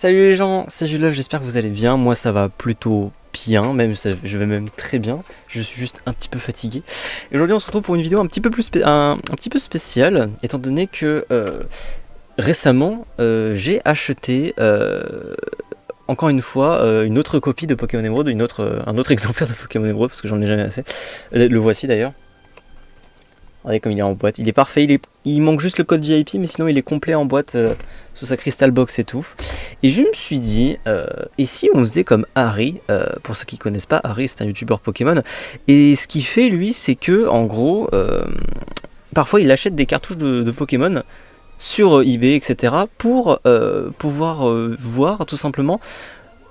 Salut les gens, c'est Jules, j'espère que vous allez bien. Moi ça va plutôt bien, je vais même très bien. Je suis juste un petit peu fatigué. Et aujourd'hui on se retrouve pour une vidéo un petit peu un petit peu spéciale, étant donné que récemment j'ai acheté encore une fois une autre copie de Pokémon Emerald, un autre exemplaire de Pokémon Emerald parce que j'en ai jamais assez. Le voici d'ailleurs. Regardez comme il est en boîte, il est parfait, il manque juste le code VIP, mais sinon il est complet en boîte sous sa Crystal Box et tout. Et je me suis dit, et si on faisait comme Harry, pour ceux qui connaissent pas, Harry c'est un youtubeur Pokémon, et ce qu'il fait lui, c'est que en gros, parfois il achète des cartouches de Pokémon sur eBay, etc. pour pouvoir voir tout simplement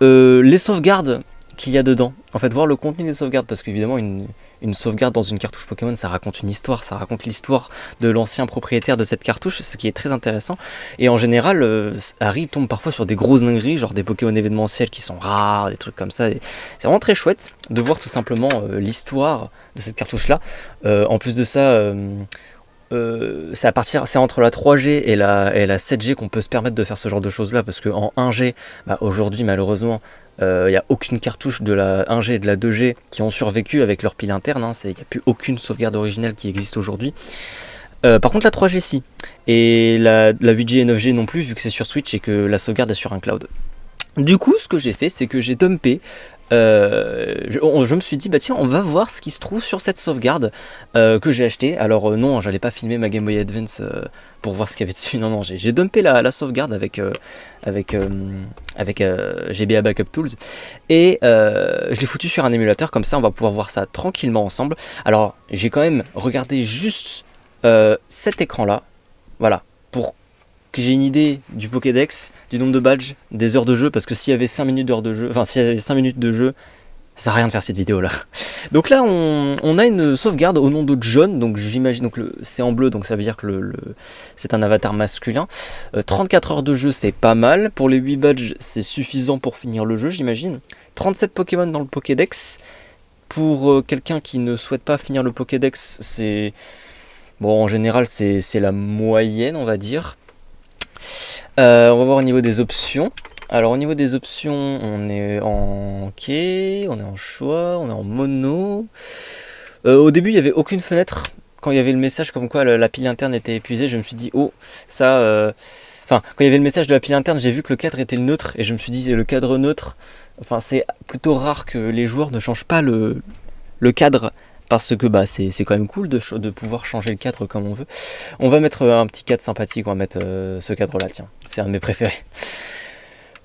les sauvegardes qu'il y a dedans. En fait, voir le contenu des sauvegardes, parce qu'évidemment une sauvegarde dans une cartouche Pokémon, ça raconte une histoire, ça raconte l'histoire de l'ancien propriétaire de cette cartouche, ce qui est très intéressant. Et en général, Harry tombe parfois sur des grosses dingueries, genre des Pokémon événementiels qui sont rares, des trucs comme ça. Et c'est vraiment très chouette de voir tout simplement l'histoire de cette cartouche-là. En plus de ça, c'est entre la 3G et la 7G qu'on peut se permettre de faire ce genre de choses là, parce qu'en 1G, aujourd'hui malheureusement, il n'y a aucune cartouche de la 1G et de la 2G qui ont survécu avec leur pile interne, il n'y a plus aucune sauvegarde originale qui existe aujourd'hui. Par contre la 3G si, et la 8G et 9G non plus, vu que c'est sur Switch et que la sauvegarde est sur un cloud. Du coup ce que j'ai fait, c'est que j'ai dumpé. Je me suis dit, bah tiens, on va voir ce qui se trouve sur cette sauvegarde que j'ai acheté. Alors non, j'allais pas filmer ma Game Boy Advance pour voir ce qu'il y avait dessus. Non, j'ai dumpé la sauvegarde avec GBA Backup Tools. Et je l'ai foutu sur un émulateur, comme ça on va pouvoir voir ça tranquillement ensemble. Alors j'ai quand même regardé juste cet écran là, voilà, pour que j'ai une idée du Pokédex, du nombre de badges, des heures de jeu, parce que s'il y avait 5 minutes d'heures de jeu, enfin s'il y avait 5 minutes de jeu, ça sert à rien de faire cette vidéo là. Donc là on a une sauvegarde au nom de John, donc j'imagine, donc c'est en bleu, donc ça veut dire que c'est un avatar masculin. 34 heures de jeu, c'est pas mal, pour les 8 badges c'est suffisant pour finir le jeu j'imagine. 37 Pokémon dans le Pokédex, pour quelqu'un qui ne souhaite pas finir le Pokédex, c'est... Bon, en général c'est la moyenne on va dire. On va voir au niveau des options. Alors au niveau des options, on est en OK, on est en choix, on est en mono. Au début, il n'y avait aucune fenêtre. Quand il y avait le message comme quoi la pile interne était épuisée, je me suis dit, oh, ça... Enfin, quand il y avait le message de la pile interne, j'ai vu que le cadre était le neutre, et je me suis dit, le cadre neutre, enfin, c'est plutôt rare que les joueurs ne changent pas le cadre, parce que c'est quand même cool de pouvoir changer le cadre comme on veut. On va mettre un petit cadre sympathique, on va mettre ce cadre là, tiens, c'est un de mes préférés.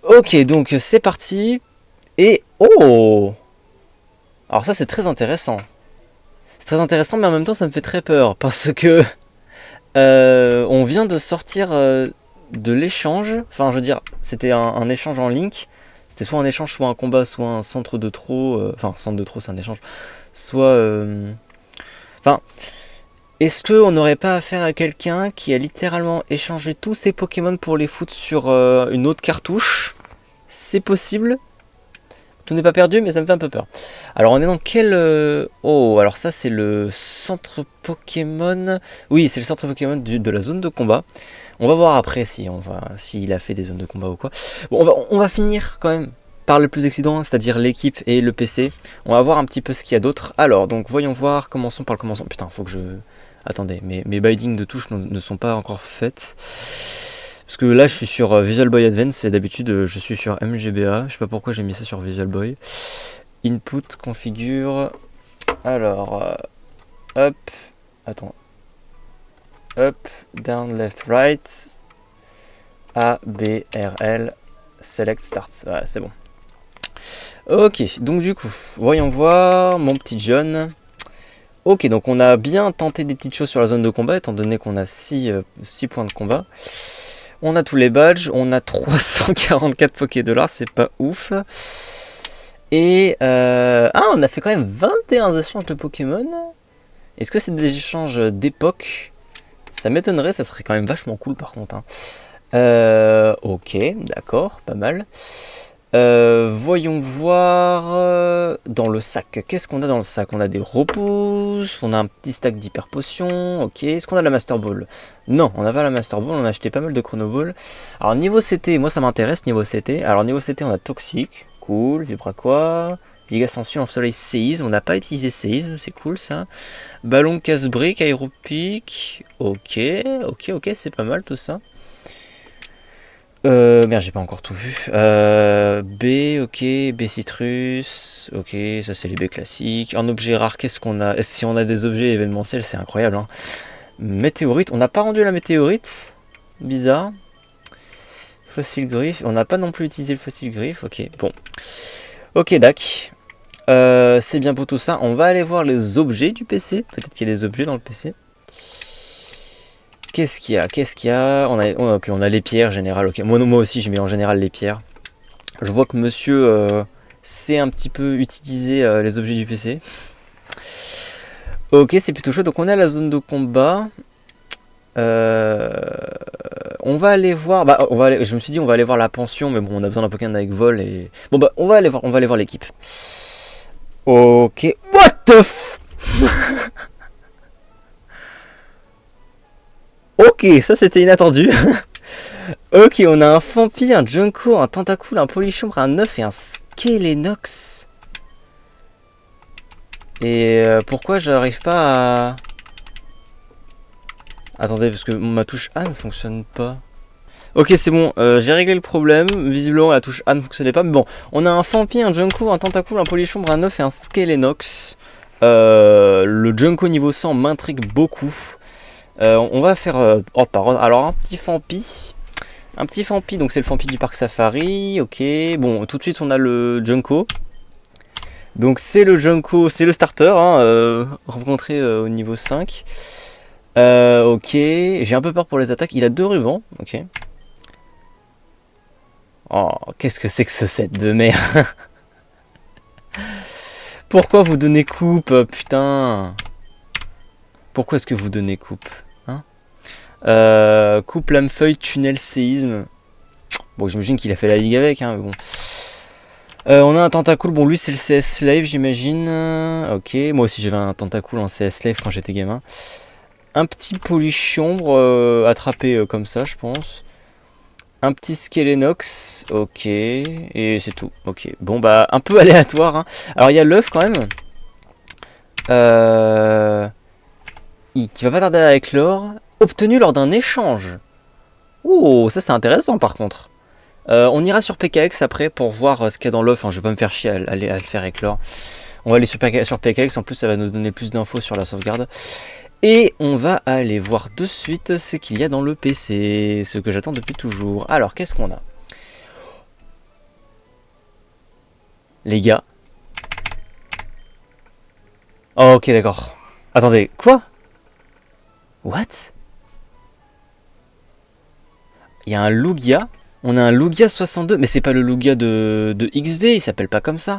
Ok, donc c'est parti. Et oh, alors ça c'est très intéressant. C'est très intéressant, mais en même temps ça me fait très peur, parce que on vient de sortir de l'échange. Enfin je veux dire, c'était un échange en link. C'était soit un échange, soit un combat, soit un centre de trop. Enfin centre de trop c'est un échange. Soit... Enfin... Est-ce qu'on n'aurait pas affaire à quelqu'un qui a littéralement échangé tous ses Pokémon pour les foutre sur une autre cartouche? C'est possible. Tout n'est pas perdu, mais ça me fait un peu peur. Alors on est dans quel... Oh, alors ça c'est le centre Pokémon... Oui, c'est le centre Pokémon de la zone de combat. On va voir après s'il a fait des zones de combat ou quoi. Bon, on va finir quand même par le plus excitant, c'est-à-dire l'équipe et le PC. On va voir un petit peu ce qu'il y a d'autre. Alors, donc voyons voir, commençons par le commencement. Putain, faut que je... Attendez, mes bindings de touches ne sont pas encore faites. Parce que là je suis sur Visual Boy Advance et d'habitude je suis sur MGBA. Je sais pas pourquoi j'ai mis ça sur Visual Boy. Input, configure. Alors, up. Attends. Up, down, left, right. A, B, R, L. Select, start. Voilà, c'est bon. Ok, donc du coup, voyons voir mon petit John. Ok, donc on a bien tenté des petites choses sur la zone de combat, étant donné qu'on a 6 points de combat. On a tous les badges, on a 344 Poké-Dollars, c'est pas ouf. Et on a fait quand même 21 échanges de Pokémon. Est-ce que c'est des échanges d'époque? Ça m'étonnerait, ça serait quand même vachement cool par contre. Ok, d'accord, pas mal. Voyons voir dans le sac. Qu'est-ce qu'on a dans le sac? On a des repousses, on a un petit stack d'hyper potions. Ok, est-ce qu'on a la Master Ball? Non, on n'a pas la Master Ball, on a acheté pas mal de Chrono Ball. Alors niveau CT, moi ça m'intéresse niveau CT. Alors niveau CT, on a Toxic, cool, Vibraquois, Giga Ascension, Soleil, Séisme. On n'a pas utilisé Séisme, c'est cool ça. Ballon casse-brique, Aéropic. Ok, c'est pas mal tout ça. Merde, j'ai pas encore tout vu. B, ok, B citrus, ok, ça c'est les B classiques. En objet rare, qu'est-ce qu'on a? Si on a des objets événementiels, c'est incroyable. Hein. Météorite, on n'a pas rendu la météorite. Bizarre. Fossile griffe, on n'a pas non plus utilisé le fossile griffe. Ok, bon. Ok, dac. C'est bien pour tout ça. On va aller voir les objets du PC. Peut-être qu'il y a des objets dans le PC. Qu'est-ce qu'il y a on a les pierres générales. Ok. Moi aussi, je mets en général les pierres. Je vois que monsieur sait un petit peu utiliser les objets du PC. Ok, c'est plutôt chaud. Donc on est à la zone de combat. On va aller voir. Je me suis dit on va aller voir la pension, mais bon, on a besoin d'un Pokémon avec vol et. Bon bah on va aller voir l'équipe. Ok. What the f. Ok, ça c'était inattendu. Ok, on a un Fampi, un Junko, un Tentacool, un Polichombre, un œuf et un Skelenox. Et pourquoi j'arrive pas à... Attendez, parce que ma touche A ne fonctionne pas. Ok, c'est bon, j'ai réglé le problème. Visiblement, la touche A ne fonctionnait pas. Mais bon, on a un Fampi, un Junko, un Tentacool, un Polichombre, un œuf et un Skelenox. Le Junko niveau 100 m'intrigue beaucoup. On va faire ordre par ordre. Alors, un petit Fampi, donc c'est le Fampi du parc Safari. Ok, bon, tout de suite, on a le Junko. Donc, c'est le Junko, c'est le starter, hein, rencontré au niveau 5. Ok, j'ai un peu peur pour les attaques. Il a 2 rubans, ok. Oh, qu'est-ce que c'est que ce set de merde. Pourquoi vous donnez coupe, putain? Pourquoi est-ce que vous donnez coupe, hein? Coupe, lame-feuille, tunnel, séisme. Bon, j'imagine qu'il a fait la ligue avec, hein, mais bon. On a un Tentacool, bon lui c'est le CS Slave j'imagine. Ok, moi aussi j'avais un Tentacool en CS Slave quand j'étais gamin. Un petit Polichombre attrapé comme ça je pense. Un petit Skelenox, ok, et c'est tout, ok. Bon bah un peu aléatoire, hein. Alors il y a l'œuf quand même. Qui va pas tarder à éclore. Obtenu lors d'un échange. Oh, ça c'est intéressant par contre. On ira sur PKX après pour voir ce qu'il y a dans l'œuf. Hein, je vais pas me faire chier à le faire éclore. On va aller sur PKX, en plus ça va nous donner plus d'infos sur la sauvegarde. Et on va aller voir de suite ce qu'il y a dans le PC, ce que j'attends depuis toujours. Alors, qu'est-ce qu'on a? Les gars. Oh, ok, d'accord. Attendez, quoi? What? Il y a un Lugia. On a un Lugia 62, mais c'est pas le Lugia de XD, il s'appelle pas comme ça.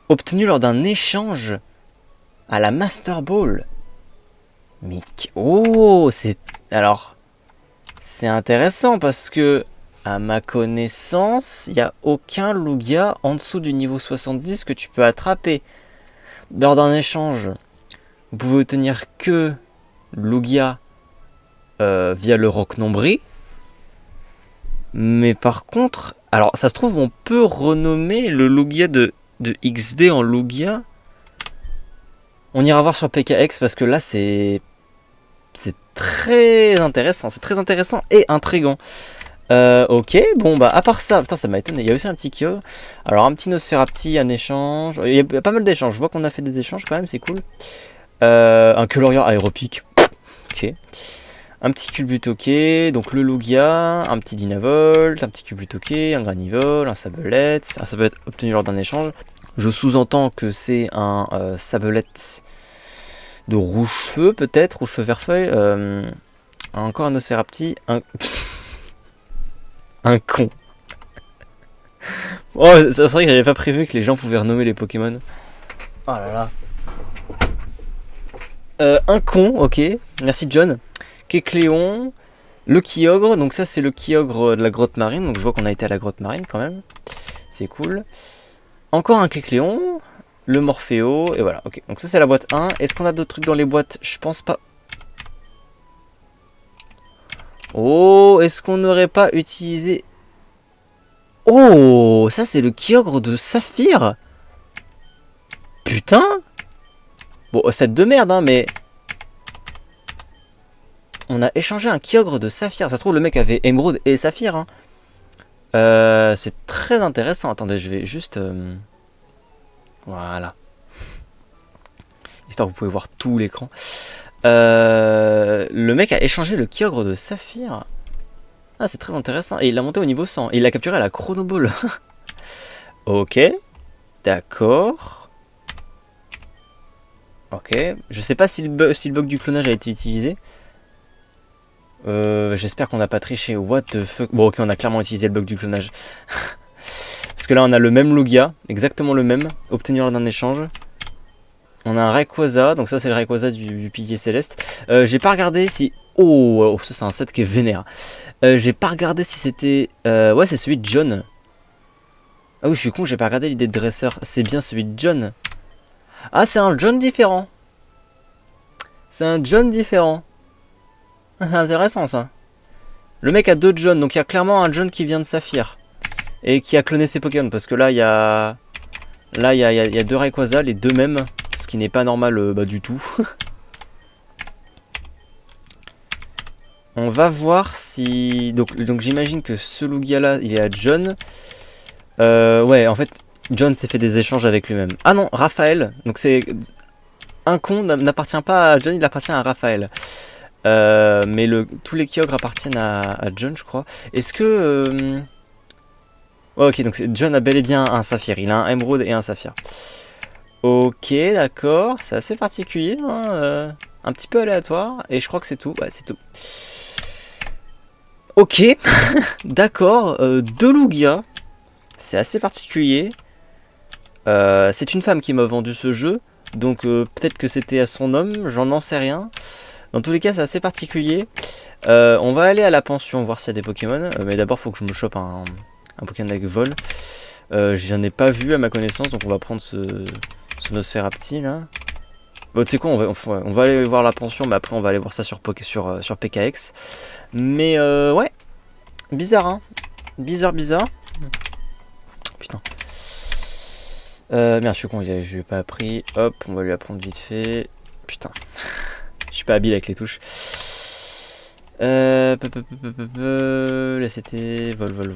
Obtenu lors d'un échange à la Master Ball. Mais oh, c'est alors c'est intéressant parce que à ma connaissance, il n'y a aucun Lugia en dessous du niveau 70 que tu peux attraper. Lors d'un échange, vous pouvez obtenir que Lugia via le Roc Nombri. Mais par contre, alors ça se trouve, on peut renommer le Lugia de XD en Lugia. On ira voir sur PKX parce que là c'est très intéressant, et intriguant. Ok, bon bah à part ça, putain ça m'a étonné, il y a aussi un petit Kyo. Alors un petit Nosferapti, un échange, il y a pas mal d'échanges, je vois qu'on a fait des échanges quand même, c'est cool. Un Colorior aéropique, ok. Un petit Culbute, ok, donc le Lugia, un petit Dynavolt, un petit Culbute, ok, un Granivol, un Sablette obtenu lors d'un échange. Je sous-entends que c'est un Sablette de rouge-feu peut-être, rouge-feu vert-feuille. Encore un Nosferapti, un con. Oh, c'est vrai que j'avais pas prévu que les gens pouvaient renommer les Pokémon. Oh là là. Un con, ok. Merci John. Kecléon. Le Kyogre, donc ça c'est le Kyogre de la grotte marine, donc je vois qu'on a été à la grotte marine quand même. C'est cool. Encore un Kecléon, le Morpheo, et voilà, ok. Donc ça c'est la boîte 1. Est-ce qu'on a d'autres trucs dans les boîtes? Je pense pas. Oh, est-ce qu'on n'aurait pas utilisé... Oh, ça c'est le Kyogre de Saphir. Putain. Bon, set de merde, hein, mais... On a échangé un Kyogre de Saphir. Ça se trouve, le mec avait Émeraude et Saphir. Hein. C'est très intéressant. Attendez, je vais juste... Voilà. Histoire que vous pouvez voir tout l'écran. Le mec a échangé le Kyogre de Saphir. Ah, c'est très intéressant. Et il l'a monté au niveau 100. Et il l'a capturé à la Chrono Ball. Ok. D'accord. Ok. Je sais pas si le bug du clonage a été utilisé. J'espère qu'on n'a pas triché. What the fuck. Bon, ok, on a clairement utilisé le bug du clonage. Parce que là, on a le même Lugia. Exactement le même. Obtenu lors d'un échange. On a un Rayquaza. Donc ça, c'est le Rayquaza du pilier céleste. J'ai pas regardé si... Oh, ça, c'est un set qui est vénère. J'ai pas regardé si c'était... ouais, c'est celui de John. Ah oui, je suis con, j'ai pas regardé l'idée de dresseur. C'est bien celui de John. Ah, c'est un John différent. C'est un John différent. Intéressant ça. Le mec a deux John, donc il y a clairement un John qui vient de Saphir. Et qui a cloné ses Pokémon, parce que là il y a... Là il y a deux Rayquaza, les deux mêmes. Ce qui n'est pas normal du tout. On va voir si... Donc j'imagine que ce Lugia là, il est à John. Ouais, en fait, John s'est fait des échanges avec lui-même. Ah non, Raphaël. Donc c'est... Un con n'appartient pas à John, il appartient à Raphaël. Mais tous les Kyogres appartiennent à John, je crois. Est-ce que... Ouais, ok, donc John a bel et bien un saphir. Il a un émeraude et un saphir. Ok, d'accord. C'est assez particulier. Hein, un petit peu aléatoire. Et je crois que c'est tout. Ouais, c'est tout. Ok, d'accord. Deux Lugia. C'est assez particulier. C'est une femme qui m'a vendu ce jeu. Donc peut-être que c'était à son homme. J'en sais rien. Dans tous les cas, c'est assez particulier. On va aller à la pension voir s'il y a des Pokémon. Mais d'abord, il faut que je me chope un Pokémon avec vol. J'en ai pas vu à ma connaissance, donc on va prendre ce Nosferapti là. Bon, tu sais quoi, on va aller voir la pension, mais après on va aller voir ça sur PKX. Mais ouais, bizarre, hein. Bizarre. Putain. Merde, je suis con, je lui ai pas appris. Hop, on va lui apprendre vite fait. Putain. Je suis pas habile avec les touches. Là c'était vol.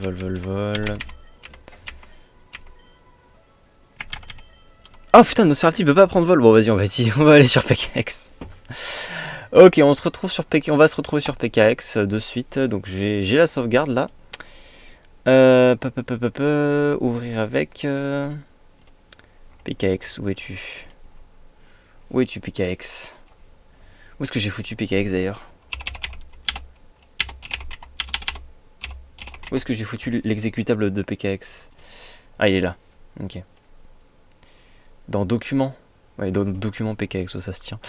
Oh putain, Nosferatu peut pas prendre vol. Bon vas-y, on va aller sur PKX. Ok, on va se retrouver sur PKX de suite. Donc j'ai la sauvegarde là. Ouvrir avec PKX. Où es-tu PKX? Où est-ce que j'ai foutu PKX d'ailleurs? Où est-ce que j'ai foutu l'exécutable de PKX? Ah, il est là. Ok. Dans documents. Ouais, dans documents PKX, oh, ça se tient.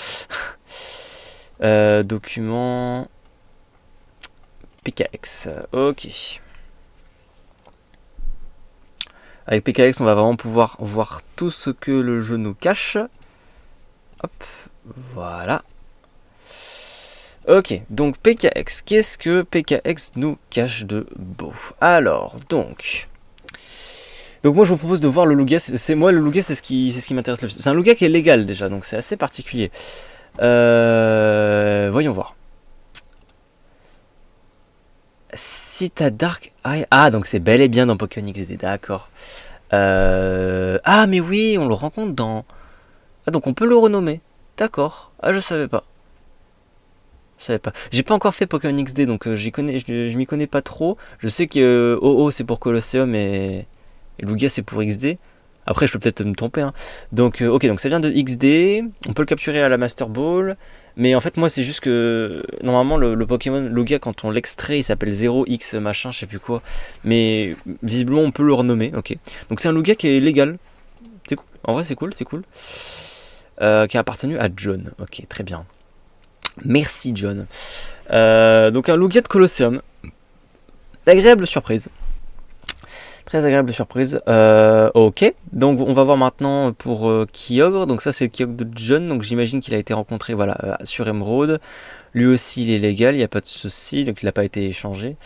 Documents PKX. Ok. Avec PKX, on va vraiment pouvoir voir tout ce que le jeu nous cache. Hop, voilà. Ok, donc PKX. Qu'est-ce que PKX nous cache de beau? Alors, donc moi je vous propose de voir le Lugia. Moi le Lugia c'est ce qui m'intéresse le plus. C'est un Lugia qui est légal déjà, donc c'est assez particulier. Voyons voir. Si t'as Dark Eye... Ah, donc c'est bel et bien dans Pokémon XD, d'accord. Ah mais oui, on le rencontre dans... Ah, donc on peut le renommer. D'accord. Ah, je savais pas. J'ai pas encore fait Pokémon XD, donc je m'y connais pas trop. Je sais que OO c'est pour Colosseum et Lugia c'est pour XD. Après je peux peut-être me tromper. Hein. Donc ok, donc ça vient de XD. On peut le capturer à la Master Ball. Mais en fait moi c'est juste que normalement le Pokémon Lugia quand on l'extrait il s'appelle 0x machin, je sais plus quoi. Mais visiblement on peut le renommer. Ok. Donc c'est un Lugia qui est légal. C'est cool. En vrai c'est cool. Qui a appartenu à John. Ok, très bien. Merci John. Donc un Lugia de Colosseum. Agréable surprise. Très agréable surprise. Ok, donc on va voir maintenant pour Kyogre. Donc ça c'est le Kyogre de John, donc j'imagine qu'il a été rencontré voilà, sur Emerald. Lui aussi il est légal, il n'y a pas de souci, donc il n'a pas été échangé.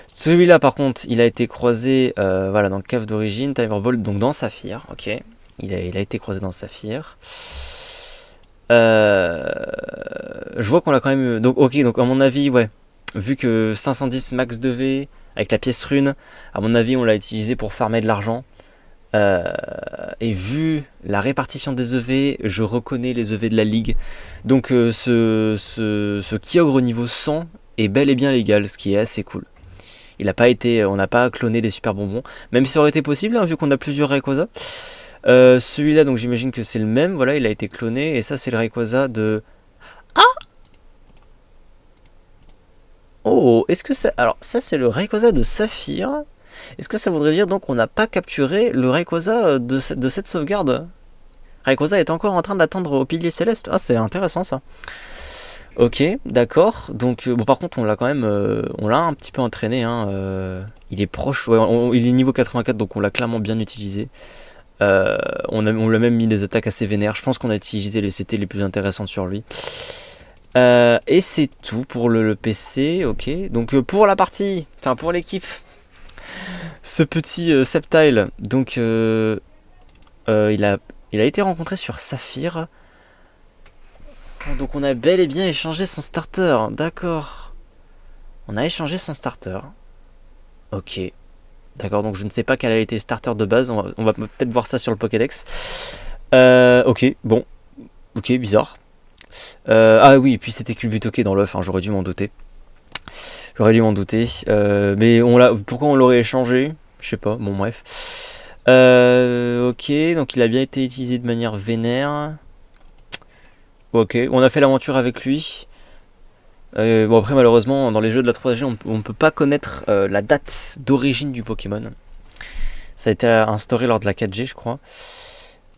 Celui-là par contre il a été croisé voilà, dans le cave d'origine, Timer Ball, donc dans Saphir. Ok, il a été croisé dans Saphir. Je vois qu'on l'a quand même... Donc ok, donc à mon avis, ouais, vu que 510 max de V avec la pièce rune, à mon avis on l'a utilisé pour farmer de l'argent. Et vu la répartition des EV, je reconnais les EV de la ligue. Donc ce Kyogre au niveau 100 est bel et bien légal, ce qui est assez cool. Il a pas été, on n'a pas cloné des super bonbons, même si ça aurait été possible, hein, vu qu'on a plusieurs Rayquaza. Celui-là, donc j'imagine que c'est le même, voilà, il a été cloné, et ça c'est le Rayquaza de... Oh, est-ce que ça... Alors, ça c'est le Rayquaza de Saphir. Est-ce que ça voudrait dire donc qu'on n'a pas capturé le Rayquaza de cette sauvegarde? Rayquaza est encore en train d'attendre au pilier céleste. Ah, c'est intéressant ça. Ok, d'accord. Donc, bon, par contre, on l'a quand même... on l'a un petit peu entraîné. Hein, il est proche... Ouais, il est niveau 84, donc on l'a clairement bien utilisé. On lui a même mis des attaques assez vénères. Je pense qu'on a utilisé les CT les plus intéressantes sur lui. Et c'est tout pour le PC, ok. Donc pour la partie, enfin pour l'équipe, ce petit Sceptile, donc il a été rencontré sur Saphir. Donc on a bel et bien échangé son starter, d'accord. On a échangé son starter. Ok. D'accord, donc je ne sais pas quel a été starter de base, on va peut-être voir ça sur le Pokédex. Ok, bon. Ok, bizarre. Ah oui, et puis c'était Culbutoke dans l'œuf, hein, j'aurais dû m'en douter. Mais pourquoi on l'aurait échangé? Je sais pas, bon bref. Ok, donc il a bien été utilisé de manière vénère. Ok, on a fait l'aventure avec lui. Bon après malheureusement dans les jeux de la 3G on ne peut pas connaître la date d'origine du Pokémon. Ça a été instauré lors de la 4G je crois.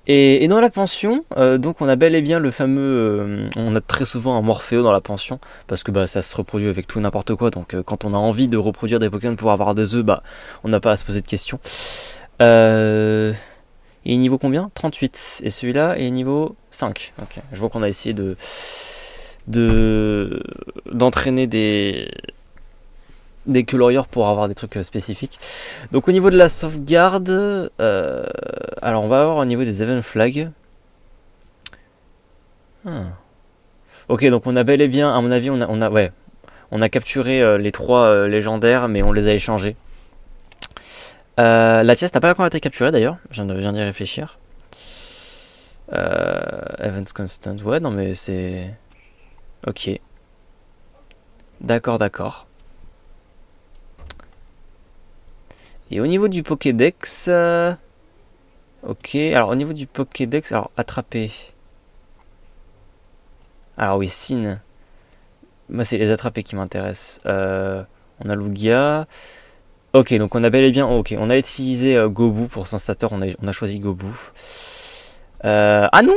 Et dans la pension, donc on a bel et bien le fameux... on a très souvent un Morpheo dans la pension, parce que bah, ça se reproduit avec tout n'importe quoi, donc quand on a envie de reproduire des Pokémon pour avoir des œufs, bah, on n'a pas à se poser de questions. Il est niveau combien? 38. Et celui-là est niveau 5. Ok. Je vois qu'on a essayé d'entraîner des Coloriors pour avoir des trucs spécifiques. Donc au niveau de la sauvegarde, alors on va avoir au niveau des event flags. Ok, donc on a bel et bien, à mon avis, on a capturé les 3 légendaires, mais on les a échangés. La Tias n'a pas encore été capturée d'ailleurs, je viens d'y réfléchir. Events constant, ouais, non mais c'est... Ok. D'accord. Et au niveau du Pokédex... ok, alors au niveau du Pokédex, alors attraper... Alors oui, Sin. Moi c'est les attrapés qui m'intéressent. On a Lugia. Ok, donc on a bel et bien... Ok, on a utilisé Gobu pour Sensateur, on a choisi Gobu. Ah non!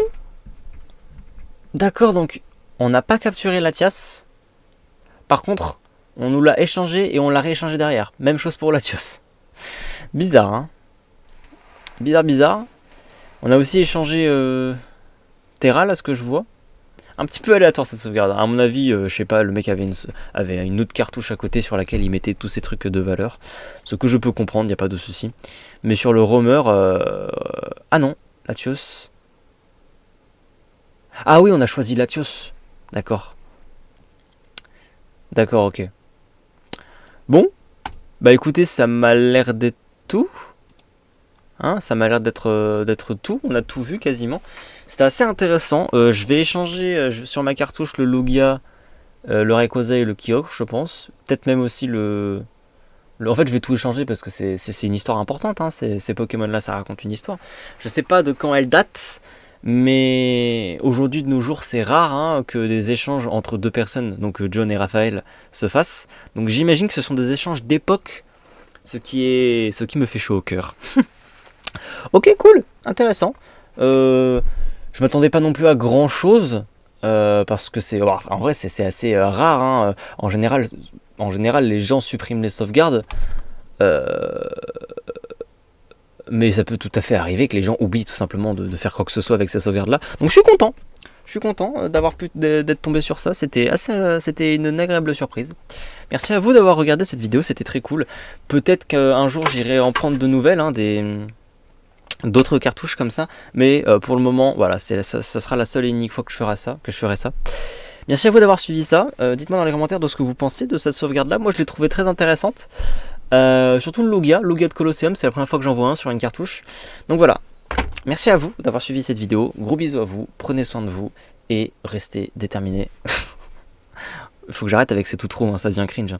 D'accord, donc on n'a pas capturé Latias. Par contre, on nous l'a échangé et on l'a rééchangé derrière. Même chose pour Latios. Bizarre, hein? Bizarre. On a aussi échangé Terra, là, ce que je vois. Un petit peu aléatoire cette sauvegarde. À mon avis, je sais pas, le mec avait une autre cartouche à côté sur laquelle il mettait tous ces trucs de valeur. Ce que je peux comprendre, il n'y a pas de souci. Mais sur le roamer... Ah non, Latios. Ah oui, on a choisi Latios. D'accord, ok. Bon, bah écoutez, ça m'a l'air d'être tout. Hein, ça m'a l'air d'être tout. On a tout vu quasiment. C'était assez intéressant. Je vais échanger sur ma cartouche le Lugia, le Rayquaza et le Kyogre, je pense. Peut-être même aussi en fait, je vais tout échanger parce que c'est une histoire importante. Hein. Ces Pokémon-là, ça raconte une histoire. Je sais pas de quand elle date, mais aujourd'hui de nos jours, c'est rare hein, que des échanges entre 2 personnes, donc John et Raphaël, se fassent. Donc j'imagine que ce sont des échanges d'époque, ce qui me fait chaud au cœur. Ok, cool, intéressant. Je m'attendais pas non plus à grand chose. parce que c'est, bon, en vrai c'est assez rare, hein. En général, les gens suppriment les sauvegardes, euh, mais ça peut tout à fait arriver que les gens oublient tout simplement de faire quoi que ce soit avec ces sauvegardes-là. Donc je suis content. Je suis content d'être tombé sur ça. C'était une agréable surprise. Merci à vous d'avoir regardé cette vidéo, c'était très cool. Peut-être qu'un jour j'irai en prendre de nouvelles, hein, d'autres cartouches comme ça. Mais pour le moment, voilà, ça sera la seule et unique fois que je ferai ça. Merci à vous d'avoir suivi ça. Dites-moi dans les commentaires de ce que vous pensez de cette sauvegarde-là. Moi, je l'ai trouvée très intéressante. Surtout le Lugia de Colosseum, c'est la première fois que j'en vois un sur une cartouche. Donc voilà. Merci à vous d'avoir suivi cette vidéo. Gros bisous à vous. Prenez soin de vous et restez déterminés. Il faut que j'arrête avec ces tout trop, hein, ça devient cringe.